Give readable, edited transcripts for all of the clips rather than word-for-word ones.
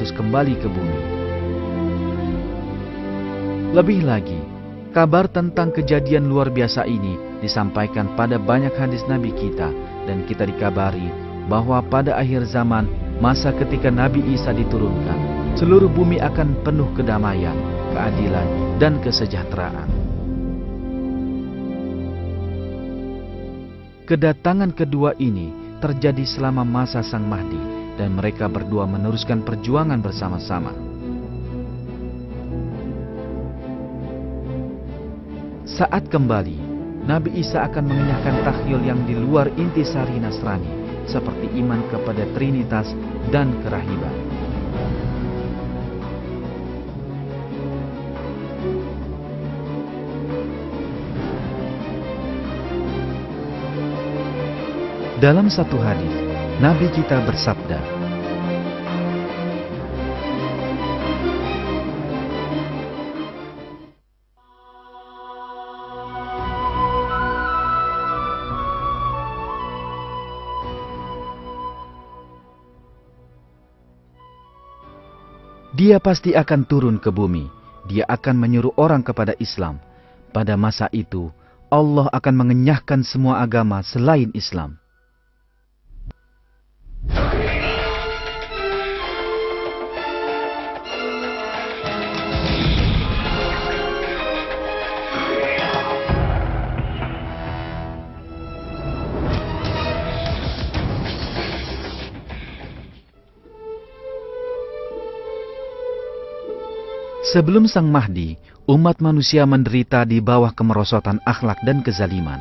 harus kembali ke bumi. Lebih lagi, kabar tentang kejadian luar biasa ini disampaikan pada banyak hadis Nabi kita, dan kita dikabari bahwa pada akhir zaman, masa ketika Nabi Isa diturunkan, seluruh bumi akan penuh kedamaian, keadilan, dan kesejahteraan. Kedatangan kedua ini terjadi selama masa Sang Mahdi, dan mereka berdua meneruskan perjuangan bersama-sama. Saat kembali, Nabi Isa akan mengenyahkan takhyul yang di luar intisari Nasrani, seperti iman kepada Trinitas dan kerahiban. Dalam satu hadis, Nabi kita bersabda, Dia pasti akan turun ke bumi. Dia akan menyuruh orang kepada Islam. Pada masa itu, Allah akan mengenyahkan semua agama selain Islam. Sebelum Sang Mahdi, umat manusia menderita di bawah kemerosotan akhlak dan kezaliman.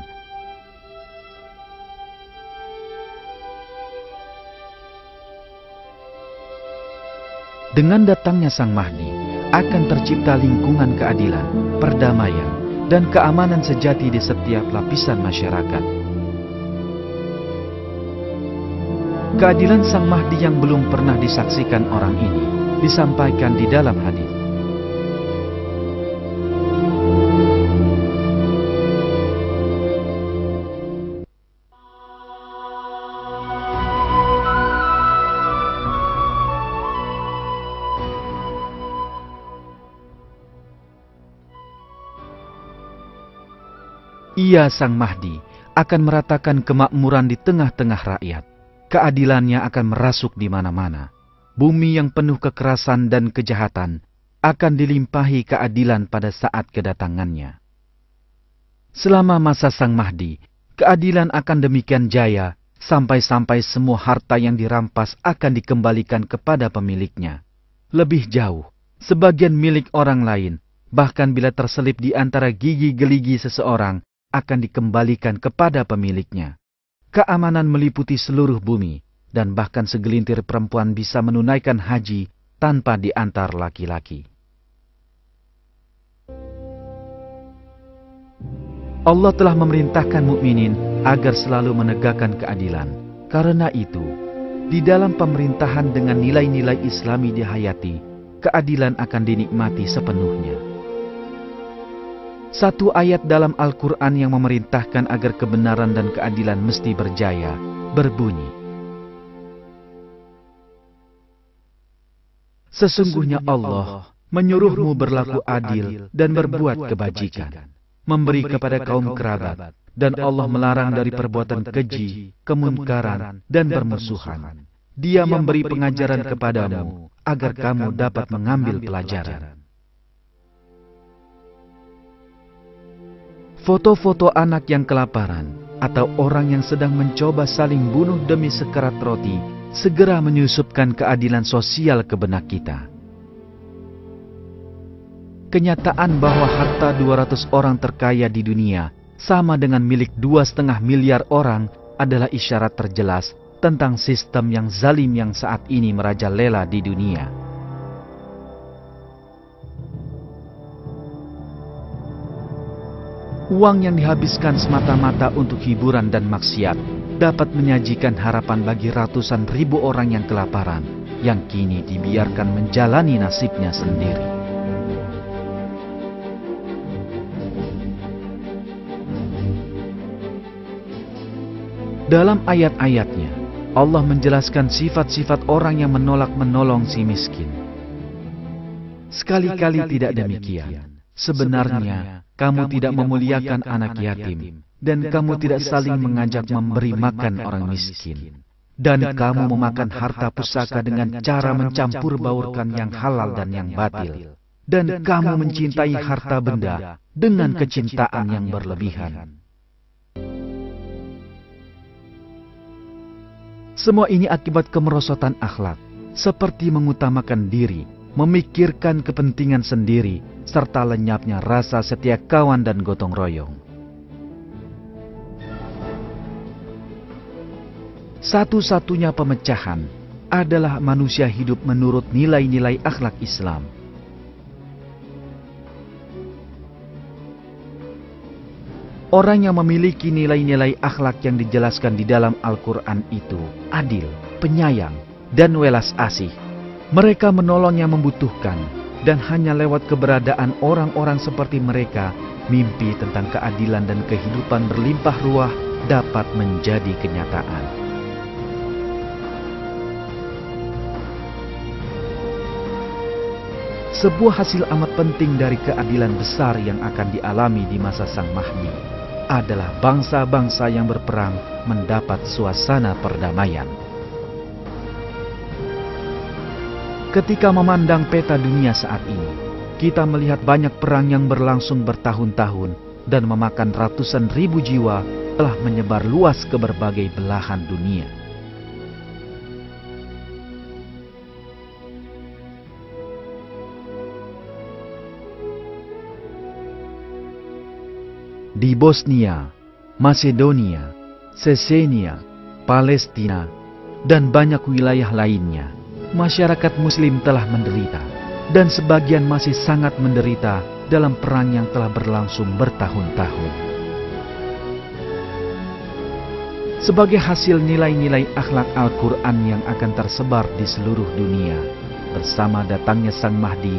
Dengan datangnya Sang Mahdi, akan tercipta lingkungan keadilan, perdamaian, dan keamanan sejati di setiap lapisan masyarakat. Keadilan Sang Mahdi yang belum pernah disaksikan orang ini disampaikan di dalam hadis. Ia, Sang Mahdi, akan meratakan kemakmuran di tengah-tengah rakyat. Keadilannya akan merasuk di mana-mana. Bumi yang penuh kekerasan dan kejahatan akan dilimpahi keadilan pada saat kedatangannya. Selama masa Sang Mahdi, keadilan akan demikian jaya, sampai-sampai semua harta yang dirampas akan dikembalikan kepada pemiliknya. Lebih jauh, sebagian milik orang lain, bahkan bila terselip di antara gigi geligi seseorang, akan dikembalikan kepada pemiliknya. Keamanan meliputi seluruh bumi, dan bahkan segelintir perempuan bisa menunaikan haji tanpa diantar laki-laki. Allah telah memerintahkan mukminin agar selalu menegakkan keadilan. Karena itu, di dalam pemerintahan dengan nilai-nilai Islami dihayati, keadilan akan dinikmati sepenuhnya. Satu ayat dalam Al-Quran yang memerintahkan agar kebenaran dan keadilan mesti berjaya, berbunyi, Sesungguhnya Allah menyuruhmu berlaku adil dan berbuat kebajikan, memberi kepada kaum kerabat, dan Allah melarang dari perbuatan keji, kemunkaran, dan permusuhan. Dia memberi pengajaran kepadamu agar kamu dapat mengambil pelajaran. Foto-foto anak yang kelaparan atau orang yang sedang mencoba saling bunuh demi sekerat roti segera menyusupkan keadilan sosial ke benak kita. Kenyataan bahwa harta 200 orang terkaya di dunia sama dengan milik 2,5 miliar orang adalah isyarat terjelas tentang sistem yang zalim yang saat ini merajalela di dunia. Uang yang dihabiskan semata-mata untuk hiburan dan maksiat dapat menyajikan harapan bagi ratusan ribu orang yang kelaparan, yang kini dibiarkan menjalani nasibnya sendiri. Dalam ayat-ayatnya, Allah menjelaskan sifat-sifat orang yang menolak menolong si miskin. Sekali-kali tidak demikian. Sebenarnya, kamu tidak memuliakan anak yatim, dan kamu tidak saling mengajak memberi makan orang miskin. Dan kamu memakan harta pusaka dengan cara mencampur baurkan yang halal dan yang batil. Dan kamu mencintai harta benda dengan kecintaan yang berlebihan. Semua ini akibat kemerosotan akhlak, seperti mengutamakan diri, memikirkan kepentingan sendiri, serta lenyapnya rasa setia kawan dan gotong royong. Satu-satunya pemecahan adalah manusia hidup menurut nilai-nilai akhlak Islam. Orang yang memiliki nilai-nilai akhlak yang dijelaskan di dalam Al-Quran itu adil, penyayang, dan welas asih. Mereka menolong yang membutuhkan, dan hanya lewat keberadaan orang-orang seperti mereka, mimpi tentang keadilan dan kehidupan berlimpah ruah dapat menjadi kenyataan. Sebuah hasil amat penting dari keadilan besar yang akan dialami di masa Sang Mahdi adalah bangsa-bangsa yang berperang mendapat suasana perdamaian. Ketika memandang peta dunia saat ini, kita melihat banyak perang yang berlangsung bertahun-tahun dan memakan ratusan ribu jiwa telah menyebar luas ke berbagai belahan dunia. Di Bosnia, Masedonia, Chechnya, Palestina, dan banyak wilayah lainnya, masyarakat Muslim telah menderita, dan sebagian masih sangat menderita dalam perang yang telah berlangsung bertahun-tahun. Sebagai hasil nilai-nilai akhlak Al-Quran yang akan tersebar di seluruh dunia, bersama datangnya Sang Mahdi,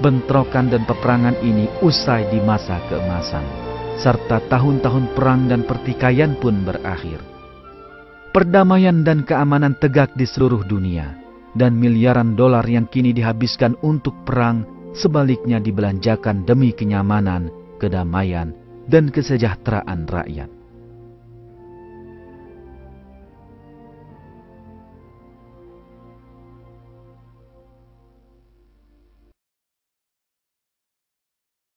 bentrokan dan peperangan ini usai di masa keemasan, serta tahun-tahun perang dan pertikaian pun berakhir. Perdamaian dan keamanan tegak di seluruh dunia, dan miliaran dolar yang kini dihabiskan untuk perang sebaliknya dibelanjakan demi kenyamanan, kedamaian, dan kesejahteraan rakyat.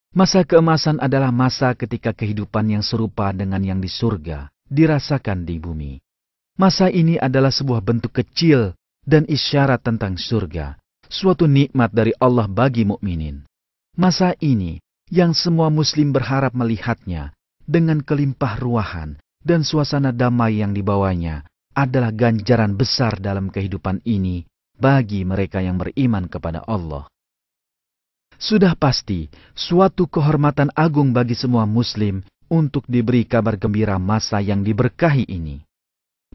Masa keemasan adalah masa ketika kehidupan yang serupa dengan yang di surga dirasakan di bumi. Masa ini adalah sebuah bentuk kecil dan isyarat tentang surga, suatu nikmat dari Allah bagi mukminin. Masa ini yang semua muslim berharap melihatnya dengan kelimpah ruahan dan suasana damai yang dibawanya adalah ganjaran besar dalam kehidupan ini bagi mereka yang beriman kepada Allah. Sudah pasti suatu kehormatan agung bagi semua muslim untuk diberi kabar gembira masa yang diberkahi ini.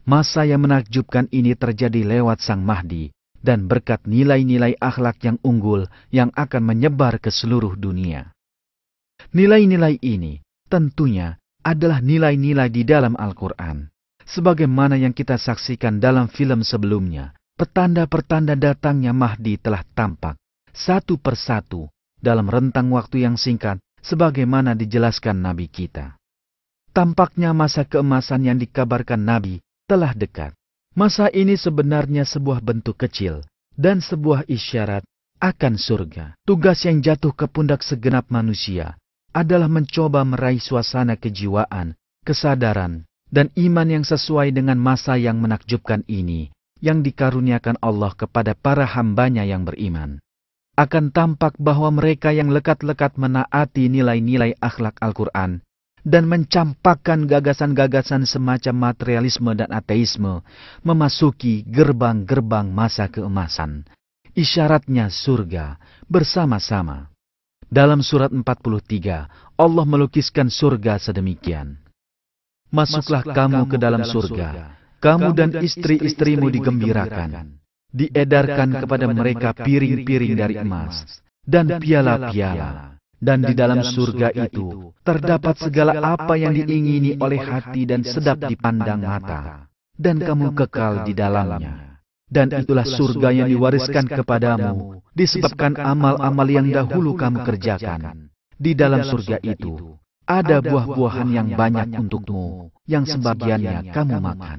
Masa yang menakjubkan ini terjadi lewat Sang Mahdi dan berkat nilai-nilai akhlak yang unggul yang akan menyebar ke seluruh dunia. Nilai-nilai ini tentunya adalah nilai-nilai di dalam Al-Quran. Sebagaimana yang kita saksikan dalam film sebelumnya, petanda-petanda datangnya Mahdi telah tampak satu persatu dalam rentang waktu yang singkat sebagaimana dijelaskan Nabi kita. Tampaknya masa keemasan yang dikabarkan Nabi telah dekat. Masa ini sebenarnya sebuah bentuk kecil dan sebuah isyarat akan surga. Tugas yang jatuh ke pundak segenap manusia adalah mencoba meraih suasana kejiwaan, kesadaran, dan iman yang sesuai dengan masa yang menakjubkan ini yang dikaruniakan Allah kepada para hambanya yang beriman. Akan tampak bahwa mereka yang lekat-lekat menaati nilai-nilai akhlak Al-Quran dan mencampakkan gagasan-gagasan semacam materialisme dan ateisme memasuki gerbang-gerbang masa keemasan. Isyaratnya surga bersama-sama. Dalam surat 43, Allah melukiskan surga sedemikian. Masuklah kamu ke dalam surga, kamu dan istri-istrimu digembirakan. Diedarkan kepada mereka piring-piring dari emas dan piala-piala. Dan di dalam surga itu terdapat segala apa yang diingini oleh hati dan sedap dipandang mata. dan kamu kekal di dalamnya. Dan itulah surga yang diwariskan kepadamu, disebabkan amal-amal yang dahulu kamu kerjakan. Di dalam surga itu, ada buah-buahan yang banyak untukmu, yang sebagiannya kamu makan.